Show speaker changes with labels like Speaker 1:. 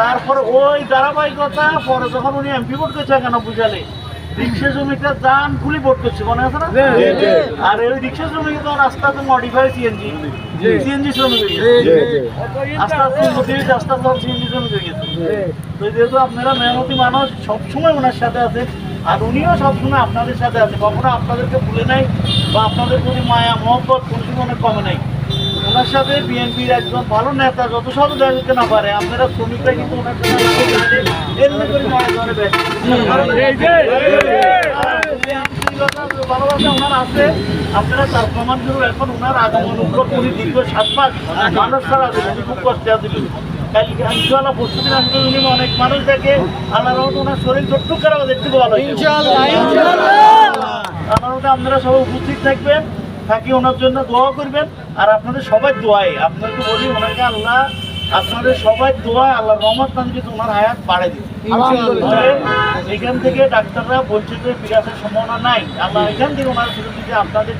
Speaker 1: তারপরে ওই ধারাবাহিকতা পরে যখন উনি এমপি ভোট করছে 91 সালে রিক্সা শ্রমিকরা যান খুলি ভোট করছে মনে আছে না? আর ওই রিক্সা শ্রমিক তখন আস্তে আস্তে মডিফাই সিএনজি শ্রমিক হয়ে গেছে, আস্তে আস্তে সিএনজি শ্রমিক হয়ে গেছে। তো যেহেতু আপনারা মেহনতি মানুষ, সবসময় ওনার সাথে আছে, আর উনিও সবসময় আপনাদের সাথে আছে, কখনো আপনাদেরকে ভুলে নাই বা আপনাদের প্রতি মায়া মহব্বত কোনো সময় কমে নাই। ওনার সাথে বিএনপির একজন ভালো নেতা যত সব দেওয়া যেতে না পারে, আপনারা শ্রমিকরা কিন্তু ওনার জন্য এমনি করে মায়া ধরে ভালোবাসা ওনার আছে। আপনারা তার প্রমাণ করুন। এখন ওনার আগমন উপলক্ষে উনি দীর্ঘ 7 মাস মানুষ ছাড়া দিল, উনি খুব কষ্টে আসছিল। ইনশাআল্লাহ প্রস্তুতি আসলে উনি অনেক মানুষ দেখে আল্লাহ রহমতে ওনার শরীর ছোট্টু খারাপ দেখতে ভালো আপনারা সবাই উপস্থিত থাকবেন, থাকি ওনার জন্য দোয়া করবেন। আর আপনাদের সবাই দোয়ায় আপনাকে বলি, ওনাকে আল্লাহ আপনাদের সবাই দোয়ায় আল্লাহ রহমত নাজিকে ওনার হায়াত বাড়ায় দিচ্ছে। এখান থেকে ডাক্তাররা বলছে যে বিরাটের সম্ভাবনা নাই, আল্লাহ এখান থেকে ওনার আপনাদের